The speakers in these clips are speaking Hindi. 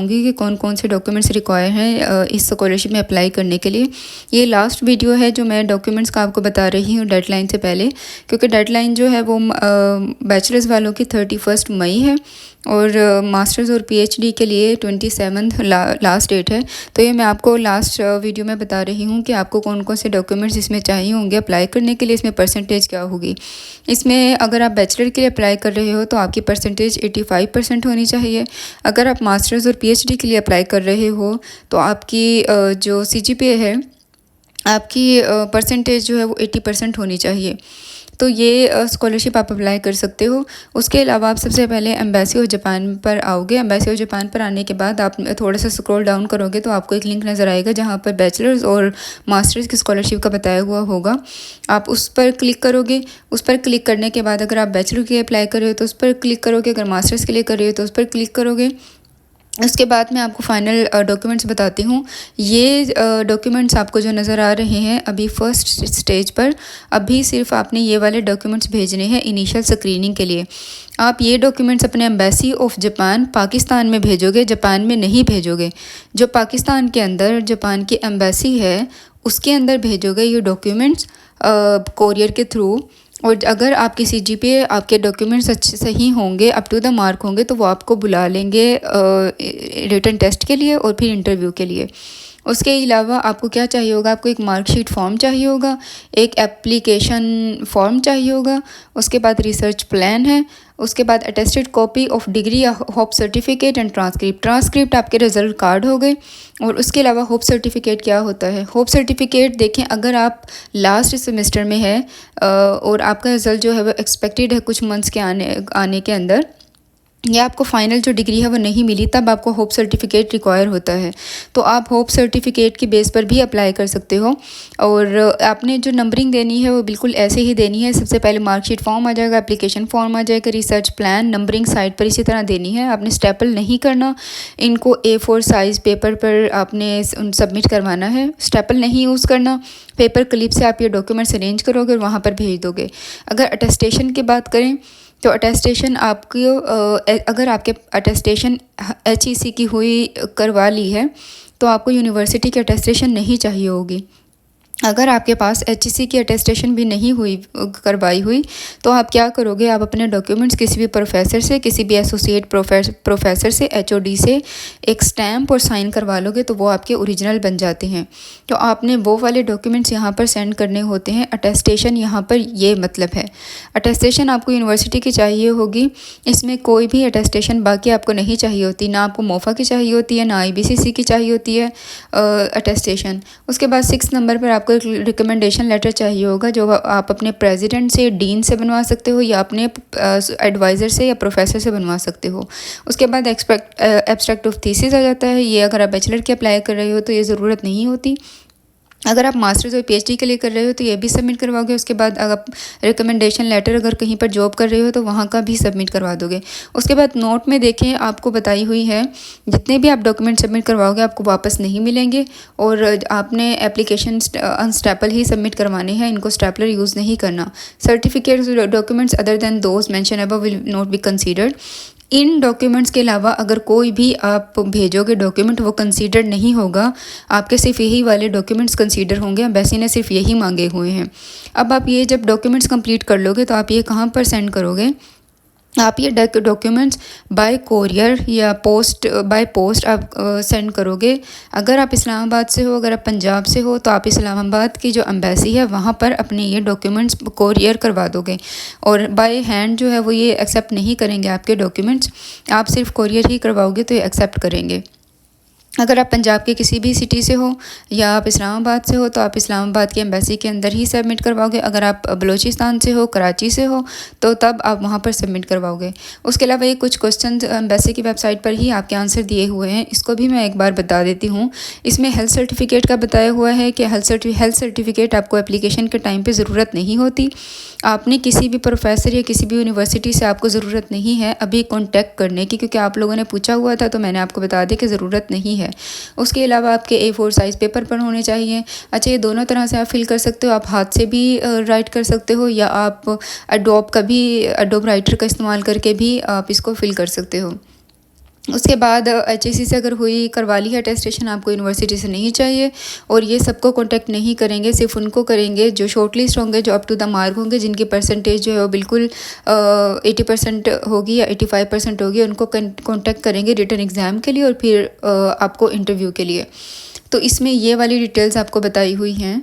होंगी कि कौन कौन से डॉक्यूमेंट्स रिक्वायर हैं इस स्कॉलरशिप में अप्लाई करने के लिए। ये लास्ट वीडियो है जो मैं डॉक्यूमेंट्स का आपको बता रही हूँ डेडलाइन से पहले, क्योंकि डेडलाइन जो है वो बैचलर्स वालों की 31 मई है और मास्टर्स और पीएचडी के लिए 27 लास्ट डेट है। तो ये मैं आपको लास्ट वीडियो में बता रही हूँ कि आपको कौन कौन से डॉक्यूमेंट्स इसमें चाहिए होंगे अप्लाई करने के लिए। इसमें परसेंटेज क्या होगी, इसमें अगर आप बैचलर के लिए अप्लाई कर रहे हो तो आपकी परसेंटेज 85% होनी चाहिए। अगर आप मास्टर्स और पीएचडी के लिए अप्लाई कर रहे हो तो आपकी जो सीजीपीए है, आपकी परसेंटेज जो है वो 80% होनी चाहिए। तो ये स्कॉलरशिप आप अप्लाई कर सकते हो। उसके अलावा आप सबसे पहले एम्बेसी ऑफ जापान पर आओगे। एम्बेसी ऑफ जापान पर आने के बाद आप थोड़ा सा स्क्रॉल डाउन करोगे तो आपको एक लिंक नज़र आएगा जहाँ पर बैचलर्स और मास्टर्स की स्कॉलरशिप का बताया हुआ होगा। आप उस पर क्लिक करोगे। उस पर क्लिक करने के बाद अगर आप बैचलर के लिए अप्लाई कर रहे हो तो उस पर क्लिक करोगे, अगर मास्टर्स के लिए कर रहे हो तो उस पर क्लिक करोगे। उसके बाद मैं आपको फ़ाइनल डॉक्यूमेंट्स बताती हूँ। ये डॉक्यूमेंट्स आपको जो नज़र आ रहे हैं अभी फ़र्स्ट स्टेज पर, अभी सिर्फ आपने ये वाले डॉक्यूमेंट्स भेजने हैं इनिशियल स्क्रीनिंग के लिए। आप ये डॉक्यूमेंट्स अपने एम्बेसी ऑफ जापान पाकिस्तान में भेजोगे, जापान में नहीं भेजोगे। जो पाकिस्तान के अंदर जापान की एम्बेसी है उसके अंदर भेजोगे ये डॉक्यूमेंट्स कोरियर के थ्रू। और अगर आपकी सीजीपीए, आपके डॉक्यूमेंट्स अच्छे सही होंगे, अप टू द मार्क होंगे, तो वो आपको बुला लेंगे रिटन टेस्ट के लिए और फिर इंटरव्यू के लिए। उसके अलावा आपको क्या चाहिए होगा, आपको एक मार्कशीट फॉर्म चाहिए होगा, एक एप्लीकेशन फॉर्म चाहिए होगा, उसके बाद रिसर्च प्लान है, उसके बाद अटेस्टेड कॉपी ऑफ डिग्री या होप सर्टिफिकेट एंड ट्रांसक्रिप्ट आपके रिजल्ट कार्ड हो गए। और उसके अलावा होप सर्टिफिकेट क्या होता है, होप सर्टिफिकेट देखें अगर आप लास्ट सेमेस्टर में है और आपका रिज़ल्ट जो है वो एक्सपेक्टेड है कुछ मंथ्स के आने के अंदर, या आपको फ़ाइनल जो डिग्री है वो नहीं मिली, तब आपको होप सर्टिफिकेट रिक्वायर होता है। तो आप होप सर्टिफिकेट की बेस पर भी अप्लाई कर सकते हो। और आपने जो नंबरिंग देनी है वो बिल्कुल ऐसे ही देनी है। सबसे पहले मार्कशीट फॉर्म आ जाएगा, एप्लीकेशन फॉर्म आ जाएगा, रिसर्च प्लान, नंबरिंग साइड पर इसी तरह देनी है। आपने स्टेपल नहीं करना, इनको A4 साइज़ पेपर पर आपने सबमिट करवाना है। स्टेपल नहीं यूज़ करना। पेपर क्लिप से आप ये डॉक्यूमेंट्स अरेंज करोगे और वहाँ पर भेज दोगे। अगर अटेस्टेशन की बात करें तो अटेस्टेशन आपको अगर आपके अटेस्टेशन HEC की हुई करवा ली है तो आपको यूनिवर्सिटी की अटेस्टेशन नहीं चाहिए होगी। अगर आपके पास HEC की अटेस्टेशन भी नहीं हुई करवाई हुई तो आप क्या करोगे, आप अपने डॉक्यूमेंट्स किसी भी प्रोफेसर से, किसी भी एसोसिएट प्रोफेसर से, HOD से एक स्टैम्प और साइन करवा लोगे तो वो आपके ओरिजिनल बन जाते हैं। तो आपने वो वाले डॉक्यूमेंट्स यहाँ पर सेंड करने होते हैं। अटेस्टेशन यहाँ पर ये मतलब है, अटेस्टेशन आपको यूनिवर्सिटी की चाहिए होगी। इसमें कोई भी अटेस्टेशन बाकी आपको नहीं चाहिए होती, ना आपको मोफा की चाहिए होती है, ना IBCC की चाहिए होती है अटेस्टेशन। उसके बाद 6 नंबर पर आपको एक रिकमेंडेशन लेटर चाहिए होगा जो आप अपने प्रेसिडेंट से, डीन से बनवा सकते हो या अपने एडवाइज़र से या प्रोफेसर से बनवा सकते हो। उसके बाद एब्स्ट्रैक्ट ऑफ थीसिस आ जाता है। ये अगर आप बैचलर की अप्लाई कर रहे हो तो ये ज़रूरत नहीं होती। अगर आप मास्टर्स और PhD के लिए कर रहे हो तो ये भी सबमिट करवाओगे। उसके बाद अगर आप रिकमेंडेशन लेटर अगर कहीं पर जॉब कर रहे हो तो वहाँ का भी सबमिट करवा दोगे। उसके बाद नोट में देखें आपको बताई हुई है जितने भी आप डॉक्यूमेंट सबमिट करवाओगे आपको वापस नहीं मिलेंगे और आपने एप्लीकेशन अनस्टेपल ही सबमिट करवाने हैं, इनको स्टेपलर यूज़ नहीं करना। Certificates documents other than those mention above will not be considered. In documents के अलावा अगर कोई भी आप भेजोगे डॉक्यूमेंट वो कंसीडर नहीं होगा। आपके सिर्फ यही वाले डॉक्यूमेंट्स कंसीडर होंगे, एम्बेसी ने सिर्फ यही मांगे हुए हैं। अब आप ये जब डॉक्यूमेंट्स कंप्लीट कर लोगे तो आप ये कहाँ पर सेंड करोगे, आप ये डॉक्यूमेंट्स बाय कोरियर या बाय पोस्ट आप सेंड करोगे। अगर आप इस्लामाबाद से हो, अगर आप पंजाब से हो तो आप इस्लामाबाद की जो एम्बेसी है वहाँ पर अपने ये डॉक्यूमेंट्स कोरियर करवा दोगे। और बाय हैंड जो है वो ये एक्सेप्ट नहीं करेंगे आपके डॉक्यूमेंट्स, आप सिर्फ कोरियर ही करवाओगे तो ये एक्सेप्ट करेंगे। अगर आप पंजाब के किसी भी सिटी से हो या आप इस्लामाबाद से हो तो आप इस्लामाबाद की एम्बेसी के अंदर ही सबमिट करवाओगे। अगर आप बलूचिस्तान से हो, कराची से हो तो तब आप वहाँ पर सबमिट करवाओगे। उसके अलावा ये कुछ क्वेश्चन एम्बेसी की वेबसाइट पर ही आपके आंसर दिए हुए हैं, इसको भी मैं एक बार बता देती हूँ। इसमें हेल्थ सर्टिफिकेट का बताया हुआ है कि हेल्थ सर्टिफिकेट आपको एप्लीकेशन के टाइम पर ज़रूरत नहीं होती। आपने किसी भी प्रोफेसर या किसी भी यूनिवर्सिटी से आपको ज़रूरत नहीं है अभी कॉन्टैक्ट करने की, क्योंकि आप लोगों ने पूछा हुआ था तो मैंने आपको बता दिया कि ज़रूरत नहीं है। उसके अलावा आपके A4 साइज़ पेपर पर होने चाहिए। अच्छा, ये दोनों तरह से आप फिल कर सकते हो, आप हाथ से भी राइट कर सकते हो या आप एडोब राइटर का इस्तेमाल करके भी आप इसको फिल कर सकते हो। उसके बाद HSC से अगर हुई करवा ली है अटेस्टेशन, आपको यूनिवर्सिटी से नहीं चाहिए और ये सबको कांटेक्ट नहीं करेंगे, सिर्फ उनको करेंगे जो शॉर्ट लिस्ट होंगे, जो अप टू द मार्क होंगे, जिनकी परसेंटेज जो है वो बिल्कुल 80% होगी या 85% होगी, उनको कांटेक्ट करेंगे रिटन एग्ज़ाम के लिए और फिर आपको इंटरव्यू के लिए। तो इसमें ये वाली डिटेल्स आपको बताई हुई हैं।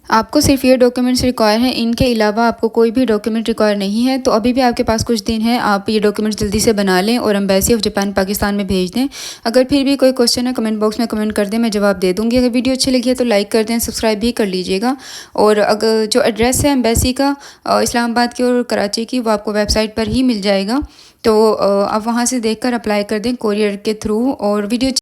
आपको सिर्फ ये डॉक्यूमेंट्स रिक्वायर हैं, इनके अलावा आपको कोई भी डॉक्यूमेंट रिक्वायर नहीं है। तो अभी भी आपके पास कुछ दिन है, आप ये डॉक्यूमेंट्स जल्दी से बना लें और एम्बेसी ऑफ जापान पाकिस्तान में भेज दें। अगर फिर भी कोई क्वेश्चन है कमेंट बॉक्स में कमेंट कर दें, मैं जवाब दे दूँगी। अगर वीडियो अच्छी लगी है तो लाइक कर दें, सब्सक्राइब भी कर लीजिएगा। और अगर जो एड्रेस है एम्बेसी का इस्लामाबाद की और कराची की, वो आपको वेबसाइट पर ही मिल जाएगा। तो आप वहाँ से देख कर अप्लाई कर दें कोरियर के थ्रू। और वीडियो